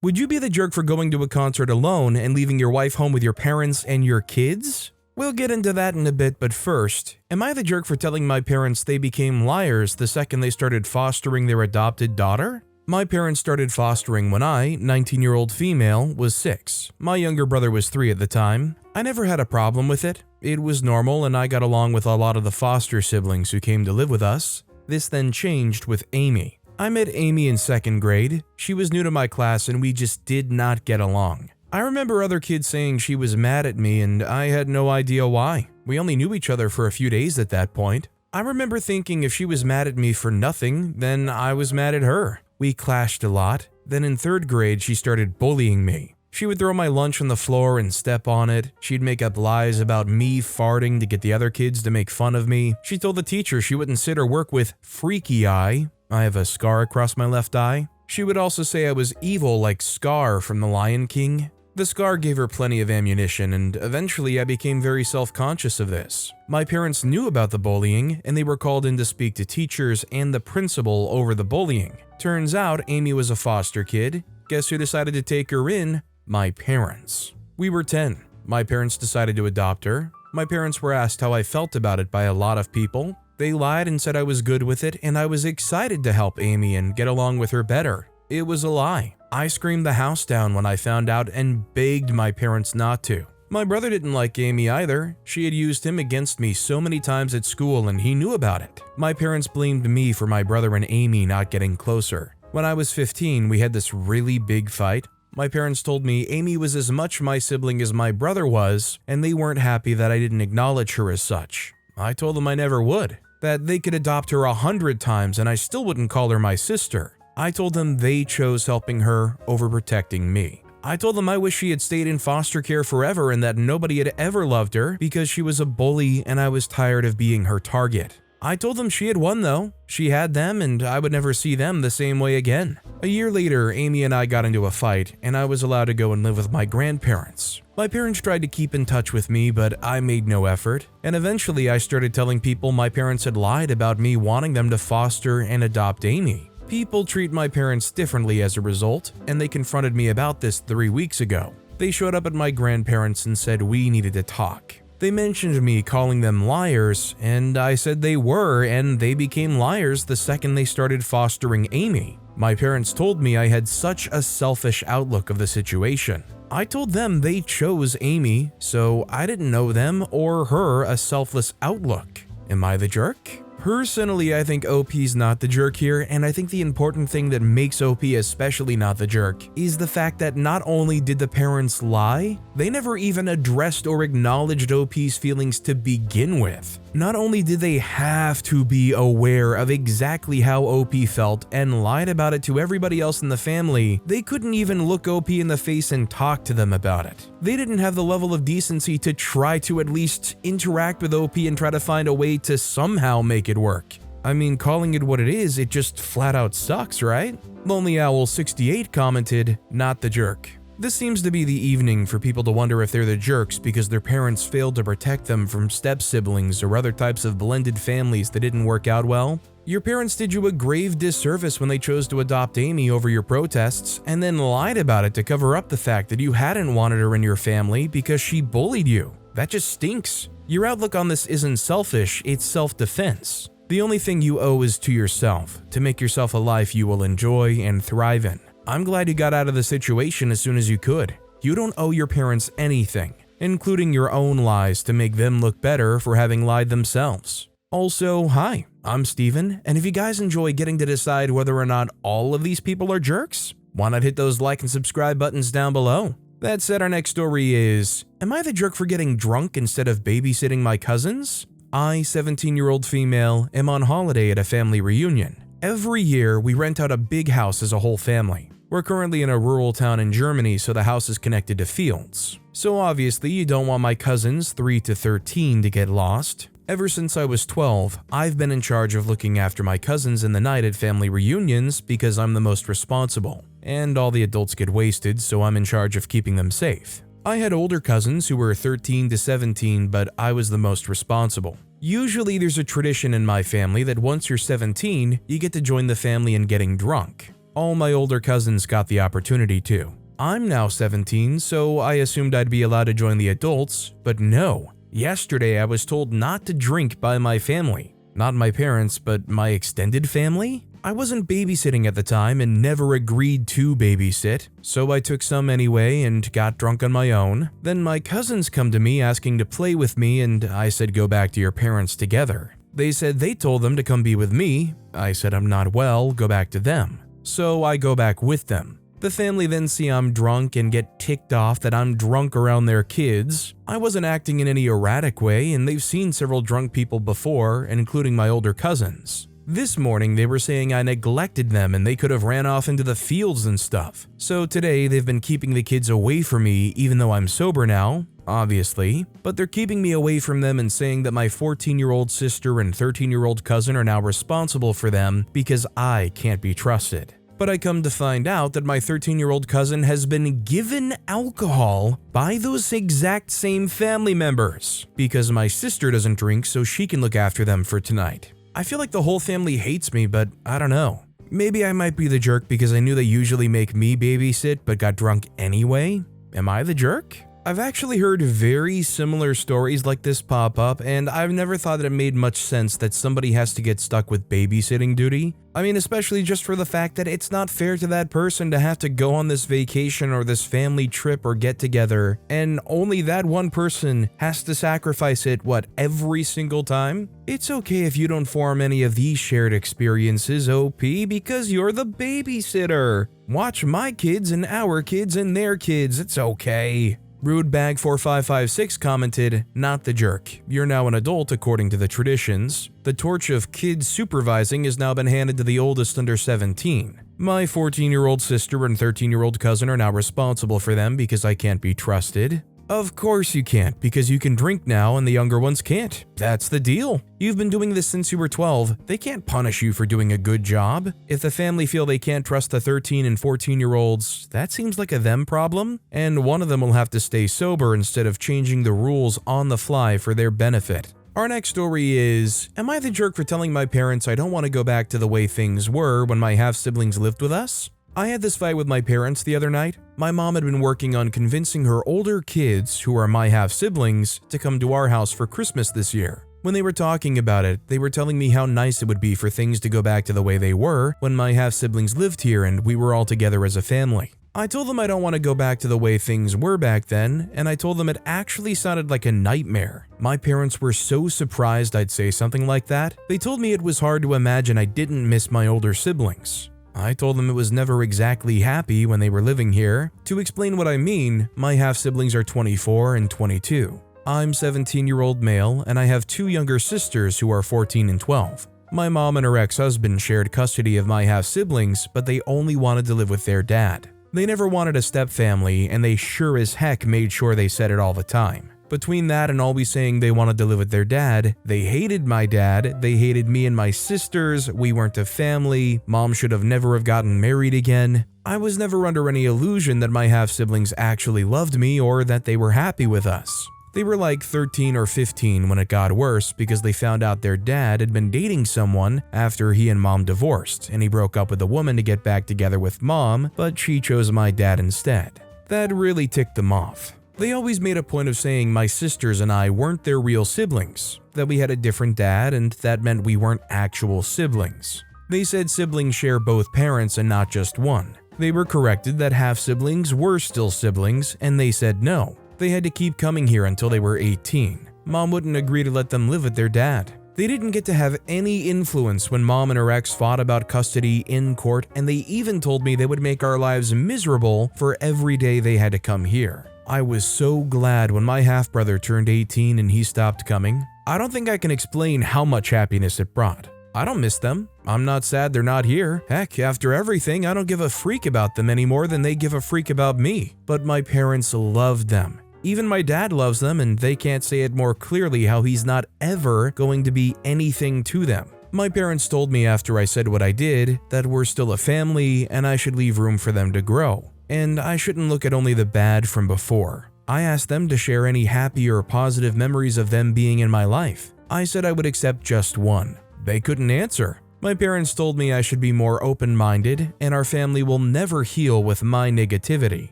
Would you be the jerk for going to a concert alone and leaving your wife home with your parents and your kids? We'll get into that in a bit, but first, am I the jerk for telling my parents they became liars the second they started fostering their adopted daughter? My parents started fostering when I, 19-year-old female, was 6. My younger brother was 3 at the time. I never had a problem with it. It was normal and I got along with a lot of the foster siblings who came to live with us. This then changed with Amy. I met Amy in 2nd grade. She was new to my class and we just did not get along. I remember other kids saying she was mad at me and I had no idea why. We only knew each other for a few days at that point. I remember thinking if she was mad at me for nothing, then I was mad at her. We clashed a lot. Then in 3rd grade, she started bullying me. She would throw my lunch on the floor and step on it. She'd make up lies about me farting to get the other kids to make fun of me. She told the teacher she wouldn't sit or work with freaky eye. I have a scar across my left eye. She would also say I was evil like Scar from The Lion King. The scar gave her plenty of ammunition and eventually I became very self-conscious of this. My parents knew about the bullying and they were called in to speak to teachers and the principal over the bullying. Turns out Amy was a foster kid. Guess who decided to take her in? My parents. We were 10. My parents decided to adopt her. My parents were asked how I felt about it by a lot of people. They lied and said I was good with it and I was excited to help Amy and get along with her better. It was a lie. I screamed the house down when I found out and begged my parents not to. My brother didn't like Amy either. She had used him against me so many times at school and he knew about it. My parents blamed me for my brother and Amy not getting closer. When I was 15, we had this really big fight. My parents told me Amy was as much my sibling as my brother was, and they weren't happy that I didn't acknowledge her as such. I told them I never would, that they could adopt her 100 times and I still wouldn't call her my sister. I told them they chose helping her over protecting me. I told them I wish she had stayed in foster care forever and that nobody had ever loved her because she was a bully and I was tired of being her target. I told them she had won though. She had them and I would never see them the same way again. A year later, Amy and I got into a fight and I was allowed to go and live with my grandparents. My parents tried to keep in touch with me, but I made no effort. And eventually I started telling people my parents had lied about me wanting them to foster and adopt Amy. People treat my parents differently as a result, and they confronted me about this 3 weeks ago. They showed up at my grandparents and said we needed to talk. They mentioned me calling them liars, and I said they were, and they became liars the second they started fostering Amy. My parents told me I had such a selfish outlook of the situation. I told them they chose Amy, so I didn't know them or her a selfless outlook. Am I the jerk? Personally, I think OP's not the jerk here, and I think the important thing that makes OP especially not the jerk is the fact that not only did the parents lie, they never even addressed or acknowledged OP's feelings to begin with. Not only did they have to be aware of exactly how OP felt and lied about it to everybody else in the family, they couldn't even look OP in the face and talk to them about it. They didn't have the level of decency to try to at least interact with OP and try to find a way to somehow make it work. I mean, calling it what it is, it just flat out sucks, right? Lonely Owl 68 commented, "Not the jerk." This seems to be the evening for people to wonder if they're the jerks because their parents failed to protect them from step-siblings or other types of blended families that didn't work out well. Your parents did you a grave disservice when they chose to adopt Amy over your protests and then lied about it to cover up the fact that you hadn't wanted her in your family because she bullied you. That just stinks. Your outlook on this isn't selfish, it's self-defense. The only thing you owe is to yourself, to make yourself a life you will enjoy and thrive in. I'm glad you got out of the situation as soon as you could. You don't owe your parents anything, including your own lies to make them look better for having lied themselves. Also, hi, I'm Steven, and if you guys enjoy getting to decide whether or not all of these people are jerks, why not hit those like and subscribe buttons down below? That said, our next story is, am I the jerk for getting drunk instead of babysitting my cousins? I, 17-year-old female, am on holiday at a family reunion. Every year, we rent out a big house as a whole family. We're currently in a rural town in Germany, so the house is connected to fields. So obviously, you don't want my cousins, 3 to 13, to get lost. Ever since I was 12, I've been in charge of looking after my cousins in the night at family reunions because I'm the most responsible. And all the adults get wasted, so I'm in charge of keeping them safe. I had older cousins who were 13 to 17, but I was the most responsible. Usually there's a tradition in my family that once you're 17, you get to join the family in getting drunk. All my older cousins got the opportunity to. I'm now 17, so I assumed I'd be allowed to join the adults, but no. Yesterday I was told not to drink by my family. Not my parents, but my extended family? I wasn't babysitting at the time and never agreed to babysit, so I took some anyway and got drunk on my own. Then my cousins come to me asking to play with me, and I said go back to your parents together. They said they told them to come be with me. I said I'm not well, go back to them. So I go back with them. The family then see I'm drunk and get ticked off that I'm drunk around their kids. I wasn't acting in any erratic way, and they've seen several drunk people before, including my older cousins. This morning they were saying I neglected them and they could have ran off into the fields and stuff. So today they've been keeping the kids away from me even though I'm sober now, obviously, but they're keeping me away from them and saying that my 14-year-old sister and 13-year-old cousin are now responsible for them because I can't be trusted. But I come to find out that my 13-year-old cousin has been given alcohol by those exact same family members because my sister doesn't drink so she can look after them for tonight. I feel like the whole family hates me, but I don't know. Maybe I might be the jerk because I knew they usually make me babysit but got drunk anyway? Am I the jerk? I've actually heard very similar stories like this pop up, and I've never thought that it made much sense that somebody has to get stuck with babysitting duty. I mean, especially just for the fact that it's not fair to that person to have to go on this vacation or this family trip or get together, and only that one person has to sacrifice it, every single time? It's okay if you don't form any of these shared experiences, OP, because you're the babysitter. Watch my kids and our kids and their kids, it's okay. Rudebag4556 commented, "Not the jerk. You're now an adult according to the traditions. The torch of kids supervising has now been handed to the oldest under 17. My 14-year-old sister and 13-year-old cousin are now responsible for them because I can't be trusted." Of course you can't, because you can drink now and the younger ones can't. That's the deal. You've been doing this since you were 12. They can't punish you for doing a good job. If the family feel they can't trust the 13 and 14-year-olds, that seems like a them problem, and one of them will have to stay sober instead of changing the rules on the fly for their benefit. Our next story is, am I the jerk for telling my parents I don't want to go back to the way things were when my half-siblings lived with us? I had this fight with my parents the other night. My mom had been working on convincing her older kids, who are my half-siblings, to come to our house for Christmas this year. When they were talking about it, they were telling me how nice it would be for things to go back to the way they were when my half-siblings lived here and we were all together as a family. I told them I don't want to go back to the way things were back then, and I told them it actually sounded like a nightmare. My parents were so surprised I'd say something like that. They told me it was hard to imagine I didn't miss my older siblings. I told them it was never exactly happy when they were living here. To explain what I mean, my half-siblings are 24 and 22. I'm 17-year-old male, and I have two younger sisters who are 14 and 12. My mom and her ex-husband shared custody of my half-siblings, but they only wanted to live with their dad. They never wanted a step-family, and they sure as heck made sure they said it all the time. Between that and always saying they wanted to live with their dad, they hated my dad, they hated me and my sisters, we weren't a family, mom should have never have gotten married again. I was never under any illusion that my half-siblings actually loved me or that they were happy with us. They were like 13 or 15 when it got worse because they found out their dad had been dating someone after he and mom divorced, and he broke up with a woman to get back together with mom, but she chose my dad instead. That really ticked them off. They always made a point of saying my sisters and I weren't their real siblings, that we had a different dad and that meant we weren't actual siblings. They said siblings share both parents and not just one. They were corrected that half-siblings were still siblings, and they said no. They had to keep coming here until they were 18. Mom wouldn't agree to let them live with their dad. They didn't get to have any influence when mom and her ex fought about custody in court, and they even told me they would make our lives miserable for every day they had to come here. I was so glad when my half-brother turned 18 and he stopped coming. I don't think I can explain how much happiness it brought. I don't miss them. I'm not sad they're not here. Heck, after everything, I don't give a freak about them any more than they give a freak about me. But my parents loved them. Even my dad loves them, and they can't say it more clearly how he's not ever going to be anything to them. My parents told me after I said what I did that we're still a family and I should leave room for them to grow. And I shouldn't look at only the bad from before. I asked them to share any happy or positive memories of them being in my life. I said I would accept just one. They couldn't answer. My parents told me I should be more open-minded and our family will never heal with my negativity.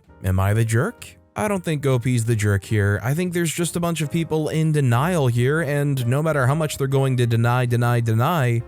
Am I the jerk? I don't think Gopi's the jerk here. I think there's just a bunch of people in denial here, and no matter how much they're going to deny,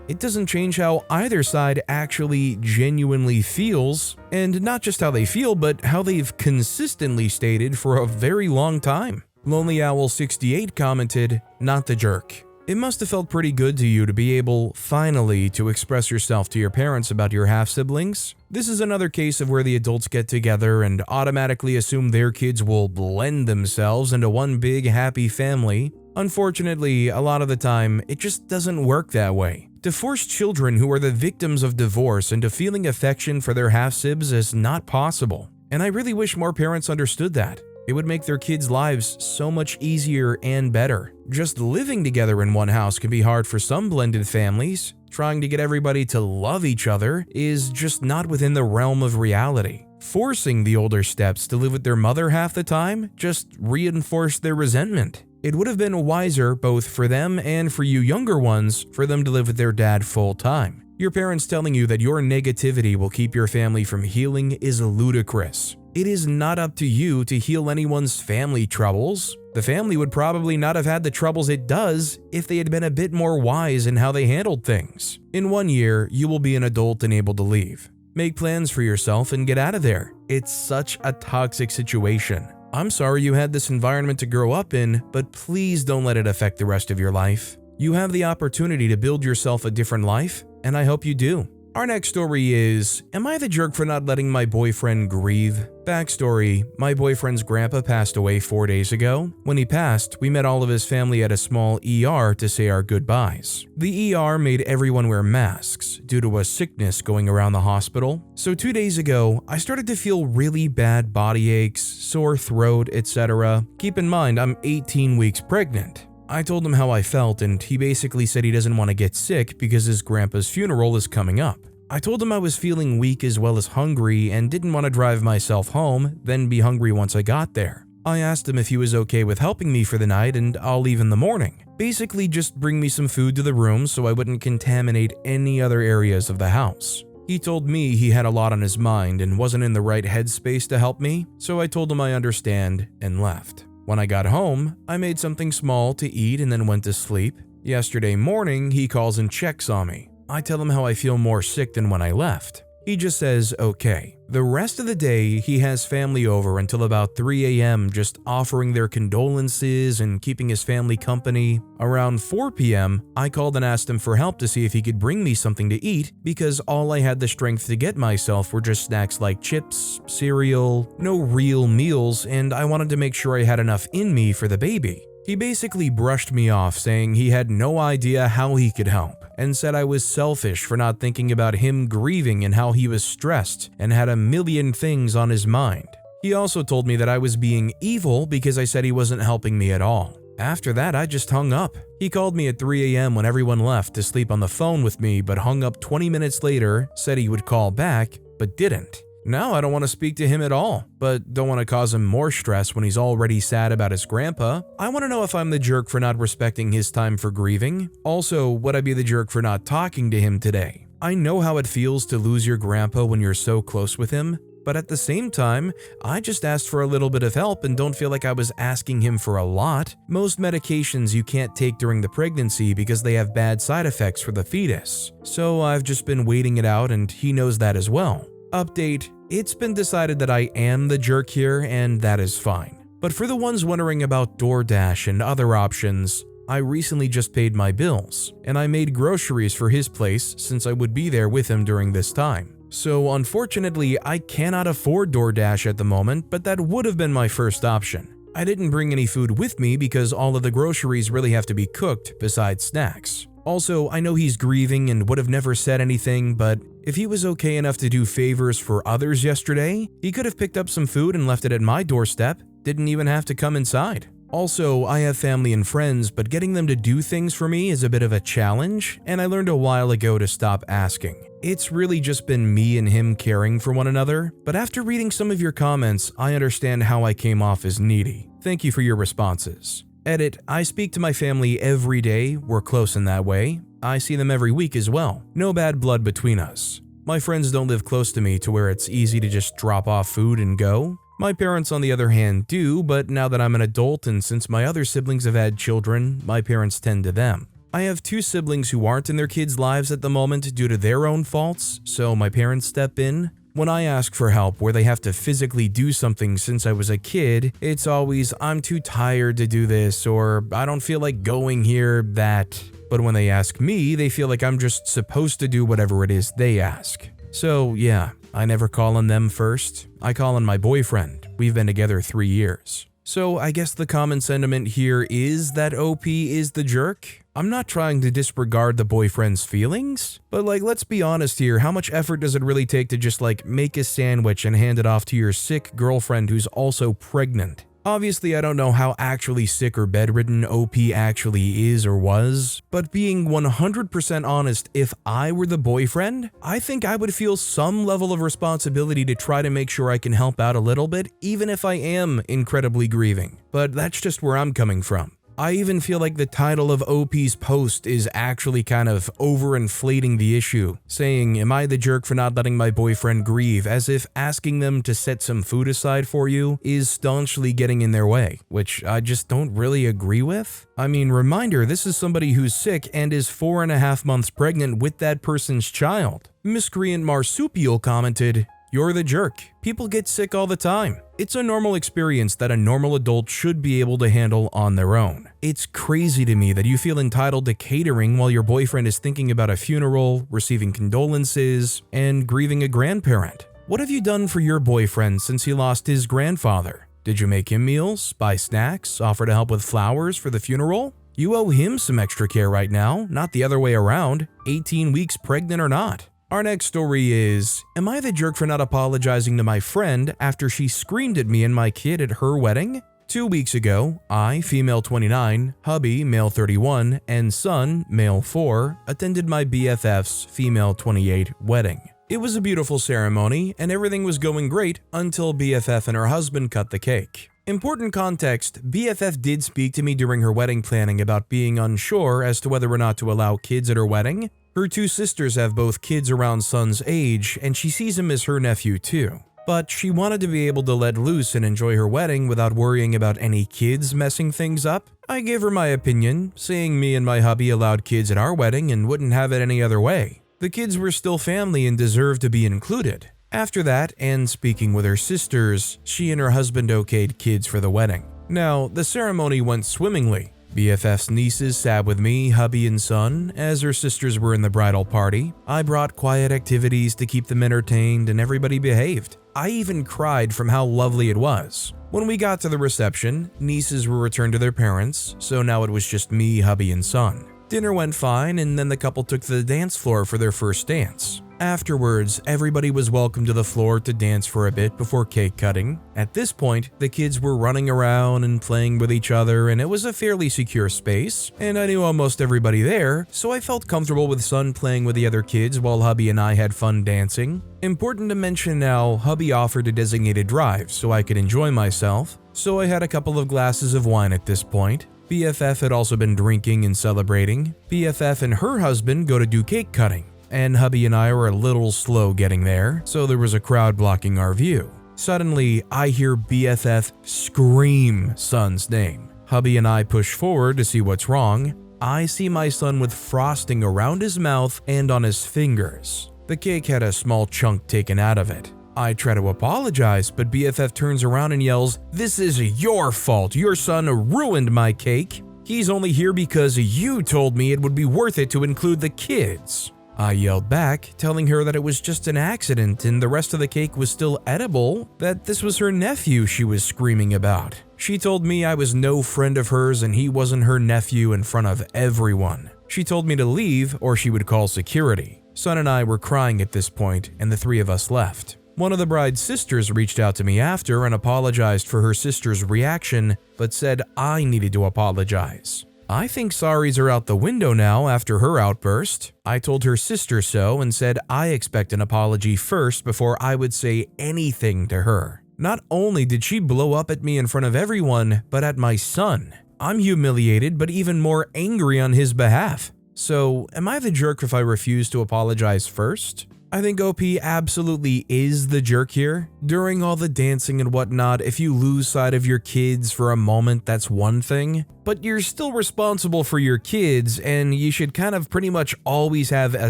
it doesn't change how either side actually genuinely feels, and not just how they feel, but how they've consistently stated for a very long time. Lonely Owl 68 commented, "Not the jerk. It must have felt pretty good to you to be able, finally, to express yourself to your parents about your half-siblings. This is another case of where the adults get together and automatically assume their kids will blend themselves into one big happy family. Unfortunately, a lot of the time, it just doesn't work that way. To force children who are the victims of divorce into feeling affection for their half-sibs is not possible. And I really wish more parents understood that. It would make their kids' lives so much easier and better. Just living together in one house can be hard for some blended families. Trying to get everybody to love each other is just not within the realm of reality. Forcing the older steps to live with their mother half the time just reinforced their resentment. It would have been wiser both for them and for you younger ones for them to live with their dad full time. Your parents telling you that your negativity will keep your family from healing is ludicrous. It is not up to you to heal anyone's family troubles. The family would probably not have had the troubles it does if they had been a bit more wise in how they handled things. In 1 year, you will be an adult and able to leave. Make plans for yourself and get out of there. It's such a toxic situation. I'm sorry you had this environment to grow up in, but please don't let it affect the rest of your life. You have the opportunity to build yourself a different life, and I hope you do. Our next story is, am I the jerk for not letting my boyfriend grieve? Backstory, my boyfriend's grandpa passed away 4 days ago. When he passed, we met all of his family at a small ER to say our goodbyes. The ER made everyone wear masks due to a sickness going around the hospital. So 2 days ago, I started to feel really bad body aches, sore throat, etc. Keep in mind, I'm 18 weeks pregnant. I told him how I felt and he basically said he doesn't want to get sick because his grandpa's funeral is coming up. I told him I was feeling weak as well as hungry and didn't want to drive myself home, then be hungry once I got there. I asked him if he was okay with helping me for the night and I'll leave in the morning. Basically just bring me some food to the room so I wouldn't contaminate any other areas of the house. He told me he had a lot on his mind and wasn't in the right headspace to help me, so I told him I understand and left. When I got home, I made something small to eat and then went to sleep. Yesterday morning, he calls and checks on me. I tell him how I feel more sick than when I left. He just says, okay. The rest of the day, he has family over until about 3 a.m. just offering their condolences and keeping his family company. Around 4 p.m., I called and asked him for help to see if he could bring me something to eat because all I had the strength to get myself were just snacks like chips, cereal, no real meals, and I wanted to make sure I had enough in me for the baby. He basically brushed me off, saying he had no idea how he could help, and said I was selfish for not thinking about him grieving and how he was stressed and had a million things on his mind. He also told me that I was being evil because I said he wasn't helping me at all. After that, I just hung up. He called me at 3 a.m. when everyone left to sleep on the phone with me, but hung up 20 minutes later, said he would call back, but didn't. Now I don't want to speak to him at all, but don't want to cause him more stress when he's already sad about his grandpa. I want to know if I'm the jerk for not respecting his time for grieving. Also, would I be the jerk for not talking to him today? I know how it feels to lose your grandpa when you're so close with him, but at the same time, I just asked for a little bit of help and don't feel like I was asking him for a lot. Most medications you can't take during the pregnancy because they have bad side effects for the fetus. So I've just been waiting it out and he knows that as well. Update, it's been decided that I am the jerk here and that is fine. But for the ones wondering about DoorDash and other options, I recently just paid my bills and I made groceries for his place since I would be there with him during this time. So unfortunately, I cannot afford DoorDash at the moment, but that would have been my first option. I didn't bring any food with me because all of the groceries really have to be cooked besides snacks. Also, I know he's grieving and would have never said anything, but if he was okay enough to do favors for others yesterday, he could have picked up some food and left it at my doorstep, didn't even have to come inside. Also, I have family and friends, but getting them to do things for me is a bit of a challenge, and I learned a while ago to stop asking. It's really just been me and him caring for one another, but after reading some of your comments, I understand how I came off as needy. Thank you for your responses. Edit, I speak to my family every day, we're close in that way. I see them every week as well. No bad blood between us. My friends don't live close to me to where it's easy to just drop off food and go. My parents, on the other hand, do, but now that I'm an adult and since my other siblings have had children, my parents tend to them. I have 2 siblings who aren't in their kids' lives at the moment due to their own faults, so my parents step in. When I ask for help where they have to physically do something since I was a kid, it's always, I'm too tired to do this, or I don't feel like going here, that. But when they ask me, they feel like I'm just supposed to do whatever it is they ask. So yeah, I never call on them first. I call on my boyfriend. We've been together 3 years. So I guess the common sentiment here is that OP is the jerk. I'm not trying to disregard the boyfriend's feelings, but let's be honest here, how much effort does it really take to just make a sandwich and hand it off to your sick girlfriend who's also pregnant? Obviously, I don't know how actually sick or bedridden OP actually is or was, but being 100% honest, if I were the boyfriend, I think I would feel some level of responsibility to try to make sure I can help out a little bit, even if I am incredibly grieving. But that's just where I'm coming from. I even feel like the title of OP's post is actually kind of overinflating the issue, saying, "Am I the jerk for not letting my boyfriend grieve?" as if asking them to set some food aside for you is staunchly getting in their way, which I just don't really agree with. I mean, reminder, this is somebody who's sick and is 4.5 months pregnant with that person's child. Miscreant Marsupial commented, "You're the jerk. People get sick all the time. It's a normal experience that a normal adult should be able to handle on their own. It's crazy to me that you feel entitled to catering while your boyfriend is thinking about a funeral, receiving condolences, and grieving a grandparent. What have you done for your boyfriend since he lost his grandfather? Did you make him meals, buy snacks, offer to help with flowers for the funeral? You owe him some extra care right now, not the other way around, 18 weeks pregnant or not." Our next story is, am I the jerk for not apologizing to my friend after she screamed at me and my kid at her wedding? 2 weeks ago, I, female 29, hubby, male 31, and son, male 4, attended my BFF's, female 28, wedding. It was a beautiful ceremony, and everything was going great until BFF and her husband cut the cake. Important context, BFF did speak to me during her wedding planning about being unsure as to whether or not to allow kids at her wedding. Her 2 sisters have both kids around son's age, and she sees him as her nephew too. But she wanted to be able to let loose and enjoy her wedding without worrying about any kids messing things up. I gave her my opinion, saying me and my hubby allowed kids at our wedding and wouldn't have it any other way. The kids were still family and deserved to be included. After that, and speaking with her sisters, she and her husband okayed kids for the wedding. Now, the ceremony went swimmingly. BFF's nieces sat with me, hubby, and son, as her sisters were in the bridal party. I brought quiet activities to keep them entertained, and everybody behaved. I even cried from how lovely it was. When we got to the reception, nieces were returned to their parents, so now it was just me, hubby, and son. Dinner went fine, and then the couple took to the dance floor for their first dance. Afterwards, everybody was welcome to the floor to dance for a bit before cake cutting. At this point, the kids were running around and playing with each other, and it was a fairly secure space, and I knew almost everybody there, so I felt comfortable with son playing with the other kids while hubby and I had fun dancing. Important to mention now, hubby offered a designated drive so I could enjoy myself, so I had a couple of glasses of wine at this point. BFF had also been drinking and celebrating. BFF and her husband go to do cake cutting, and hubby and I were a little slow getting there, so there was a crowd blocking our view. Suddenly, I hear BFF scream son's name. Hubby and I push forward to see what's wrong. I see my son with frosting around his mouth and on his fingers. The cake had a small chunk taken out of it. I try to apologize, but BFF turns around and yells, "This is your fault. Your son ruined my cake. He's only here because you told me it would be worth it to include the kids." I yelled back, telling her that it was just an accident and the rest of the cake was still edible, that this was her nephew she was screaming about. She told me I was no friend of hers and he wasn't her nephew in front of everyone. She told me to leave or she would call security. Son and I were crying at this point, and the 3 of us left. One of the bride's sisters reached out to me after and apologized for her sister's reaction, but said I needed to apologize. I think sorries are out the window now after her outburst. I told her sister so and said I expect an apology first before I would say anything to her. Not only did she blow up at me in front of everyone, but at my son. I'm humiliated, but even more angry on his behalf. So, am I the jerk if I refuse to apologize first? I think OP absolutely is the jerk here. During all the dancing and whatnot, if you lose sight of your kids for a moment, that's one thing. But you're still responsible for your kids, and you should kind of pretty much always have a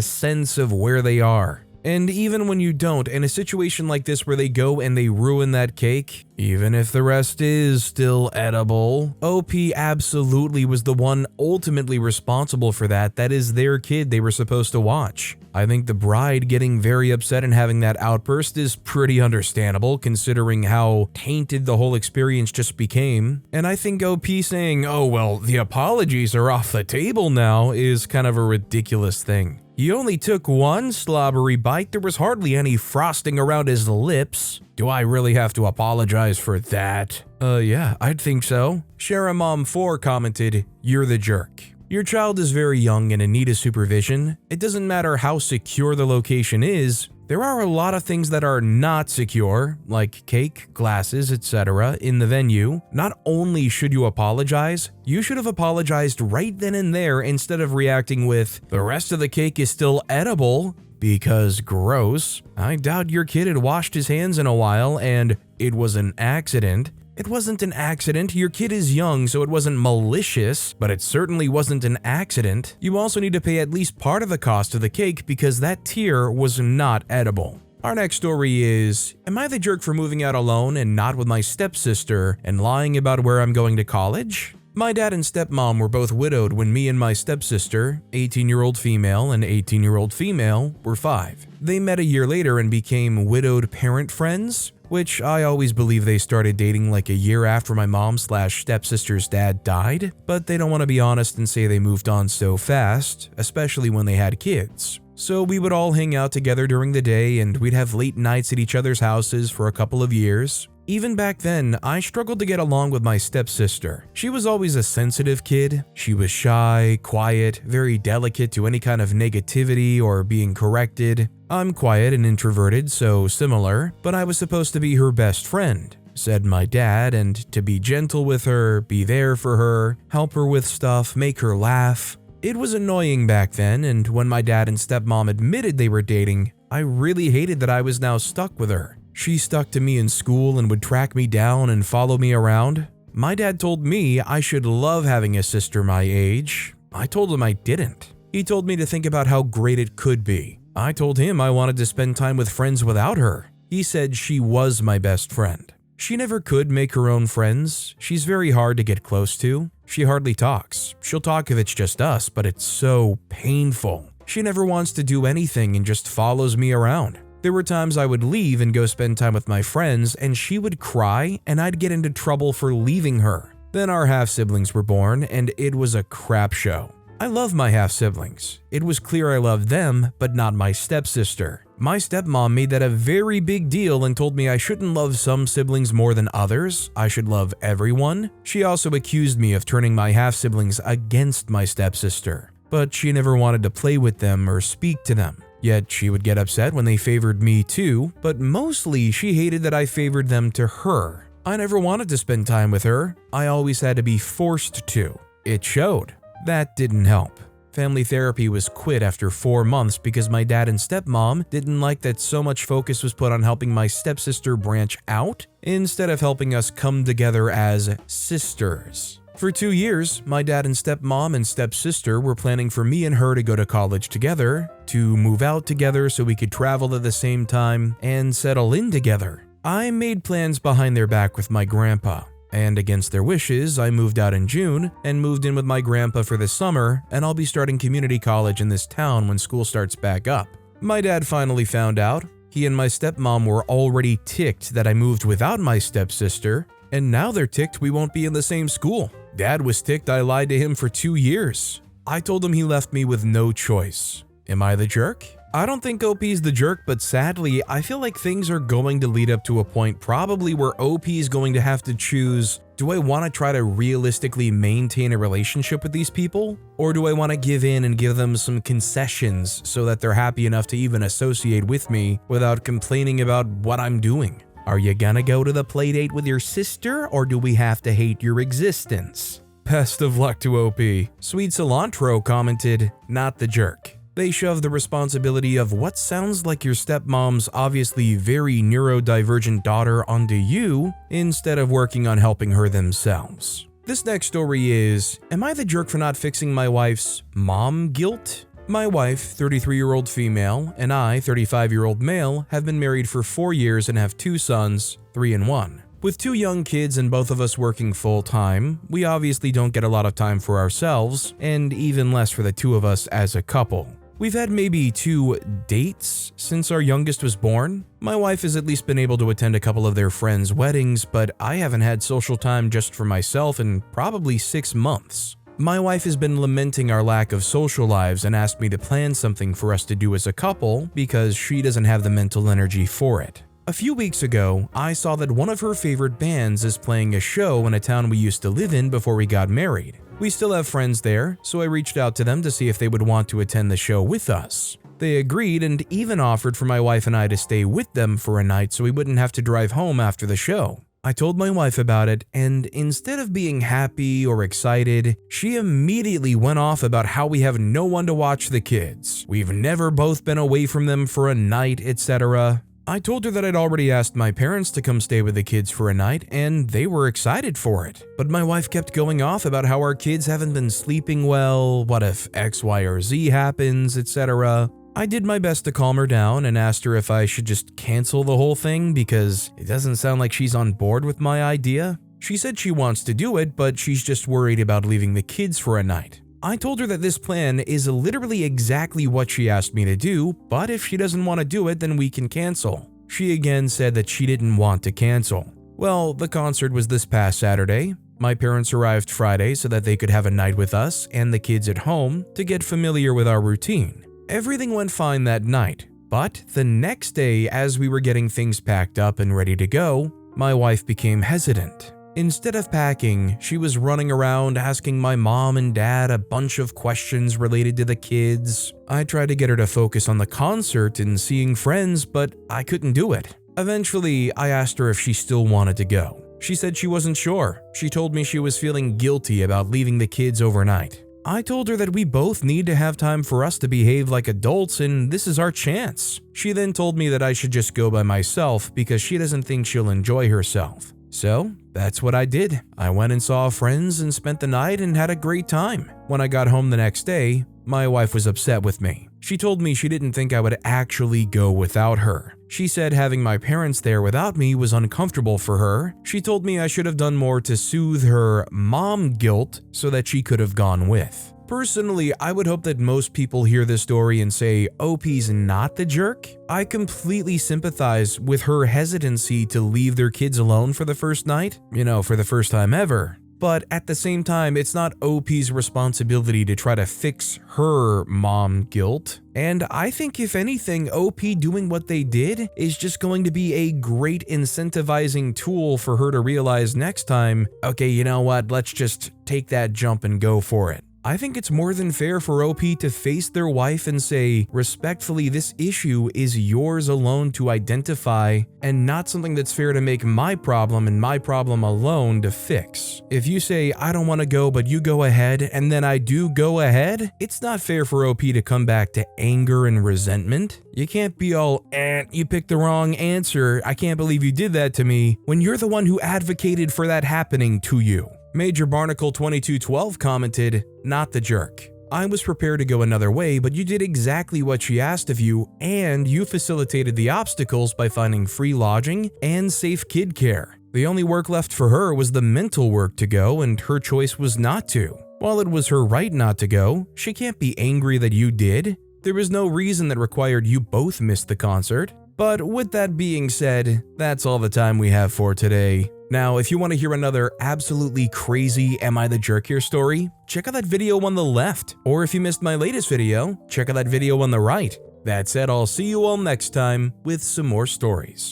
sense of where they are. And even when you don't, in a situation like this where they go and they ruin that cake, even if the rest is still edible, OP absolutely was the one ultimately responsible for that. That is their kid they were supposed to watch. I think the bride getting very upset and having that outburst is pretty understandable considering how tainted the whole experience just became. And I think OP saying, oh well, the apologies are off the table now is kind of a ridiculous thing. He only took one slobbery bite, there was hardly any frosting around his lips. Do I really have to apologize for that? Yeah, I'd think so. Sharamom4 commented, you're the jerk. Your child is very young and in need of supervision. It doesn't matter how secure the location is, there are a lot of things that are not secure, like cake, glasses, etc. in the venue. Not only should you apologize, you should have apologized right then and there instead of reacting with, the rest of the cake is still edible, because gross. I doubt your kid had washed his hands in a while and it was an accident. It wasn't an accident, your kid is young so it wasn't malicious, but it certainly wasn't an accident. You also need to pay at least part of the cost of the cake because that tier was not edible. Our next story is, am I the jerk for moving out alone and not with my stepsister and lying about where I'm going to college? My dad and stepmom were both widowed when me and my stepsister, 18-year-old female and 18-year-old female, were 5. They met a year later and became widowed parent friends, which I always believe they started dating like a year after my mom/stepsister's dad died, but they don't want to be honest and say they moved on so fast, especially when they had kids. So we would all hang out together during the day and we'd have late nights at each other's houses for a couple of years. Even back then, I struggled to get along with my stepsister. She was always a sensitive kid. She was shy, quiet, very delicate to any kind of negativity or being corrected. I'm quiet and introverted, so similar, but I was supposed to be her best friend, said my dad, and to be gentle with her, be there for her, help her with stuff, make her laugh. It was annoying back then, and when my dad and stepmom admitted they were dating, I really hated that I was now stuck with her. She stuck to me in school and would track me down and follow me around. My dad told me I should love having a sister my age. I told him I didn't. He told me to think about how great it could be. I told him I wanted to spend time with friends without her. He said she was my best friend. She never could make her own friends. She's very hard to get close to. She hardly talks. She'll talk if it's just us, but it's so painful. She never wants to do anything and just follows me around. There were times I would leave and go spend time with my friends and she would cry and I'd get into trouble for leaving her. Then our half-siblings were born and it was a crap show. I love my half-siblings. It was clear I loved them, but not my stepsister. My stepmom made that a very big deal and told me I shouldn't love some siblings more than others. I should love everyone. She also accused me of turning my half-siblings against my stepsister, but she never wanted to play with them or speak to them. Yet she would get upset when they favored me too, but mostly she hated that I favored them to her. I never wanted to spend time with her. I always had to be forced to. It showed. That didn't help. Family therapy was quit after 4 months because my dad and stepmom didn't like that so much focus was put on helping my stepsister branch out instead of helping us come together as sisters. For 2 years, my dad and stepmom and stepsister were planning for me and her to go to college together, to move out together so we could travel at the same time, and settle in together. I made plans behind their back with my grandpa, and against their wishes, I moved out in June and moved in with my grandpa for the summer, and I'll be starting community college in this town when school starts back up. My dad finally found out. He and my stepmom were already ticked that I moved without my stepsister, and now they're ticked we won't be in the same school. Dad was ticked I lied to him for 2 years. I told him he left me with no choice. Am I the jerk? I don't think OP's the jerk, but sadly, I feel like things are going to lead up to a point probably where OP is going to have to choose, do I want to try to realistically maintain a relationship with these people? Or do I want to give in and give them some concessions so that they're happy enough to even associate with me without complaining about what I'm doing? Are you gonna go to the playdate with your sister, or do we have to hate your existence? Best of luck to OP. Sweet Cilantro commented, not the jerk. They shove the responsibility of what sounds like your stepmom's obviously very neurodivergent daughter onto you instead of working on helping her themselves. This next story is, am I the jerk for not fixing my wife's mom guilt? My wife, 33-year-old female, and I, 35-year-old male, have been married for 4 years and have 2 sons, 3 and 1. With 2 young kids and both of us working full-time, we obviously don't get a lot of time for ourselves, and even less for the 2 of us as a couple. We've had maybe 2 dates since our youngest was born. My wife has at least been able to attend a couple of their friends' weddings, but I haven't had social time just for myself in probably 6 months. My wife has been lamenting our lack of social lives and asked me to plan something for us to do as a couple because she doesn't have the mental energy for it. A few weeks ago, I saw that one of her favorite bands is playing a show in a town we used to live in before we got married. We still have friends there, so I reached out to them to see if they would want to attend the show with us. They agreed and even offered for my wife and I to stay with them for a night so we wouldn't have to drive home after the show. I told my wife about it, and instead of being happy or excited, she immediately went off about how we have no one to watch the kids. We've never both been away from them for a night, etc. I told her that I'd already asked my parents to come stay with the kids for a night, and they were excited for it. But my wife kept going off about how our kids haven't been sleeping well, what if X, Y, or Z happens, etc. I did my best to calm her down and asked her if I should just cancel the whole thing because it doesn't sound like she's on board with my idea. She said she wants to do it, but she's just worried about leaving the kids for a night. I told her that this plan is literally exactly what she asked me to do, but if she doesn't want to do it, then we can cancel. She again said that she didn't want to cancel. Well, the concert was this past Saturday. My parents arrived Friday so that they could have a night with us and the kids at home to get familiar with our routine. Everything went fine that night, but the next day, as we were getting things packed up and ready to go, my wife became hesitant. Instead of packing, she was running around asking my mom and dad a bunch of questions related to the kids. I tried to get her to focus on the concert and seeing friends, but I couldn't do it. Eventually, I asked her if she still wanted to go. She said she wasn't sure. She told me she was feeling guilty about leaving the kids overnight. I told her that we both need to have time for us to behave like adults and this is our chance. She then told me that I should just go by myself because she doesn't think she'll enjoy herself. So, that's what I did. I went and saw friends and spent the night and had a great time. When I got home the next day, my wife was upset with me. She told me she didn't think I would actually go without her. She said having my parents there without me was uncomfortable for her. She told me I should have done more to soothe her mom guilt so that she could have gone with. Personally, I would hope that most people hear this story and say, OP's not the jerk. I completely sympathize with her hesitancy to leave their kids alone for the first night, for the first time ever. But at the same time, it's not OP's responsibility to try to fix her mom guilt. And I think if anything, OP doing what they did is just going to be a great incentivizing tool for her to realize next time, okay, you know what, let's just take that jump and go for it. I think it's more than fair for OP to face their wife and say, respectfully, this issue is yours alone to identify and not something that's fair to make my problem and my problem alone to fix. If you say, I don't want to go, but you go ahead, and then I do go ahead, it's not fair for OP to come back to anger and resentment. You can't be all, you picked the wrong answer, I can't believe you did that to me, when you're the one who advocated for that happening to you. Major Barnacle 2212 commented, not the jerk. I was prepared to go another way, but you did exactly what she asked of you, and you facilitated the obstacles by finding free lodging and safe kid care. The only work left for her was the mental work to go, and her choice was not to. While it was her right not to go, she can't be angry that you did. There was no reason that required you both miss the concert. But with that being said, that's all the time we have for today. Now, if you want to hear another absolutely crazy Am I the Jerk Here story, check out that video on the left. Or if you missed my latest video, check out that video on the right. That said, I'll see you all next time with some more stories.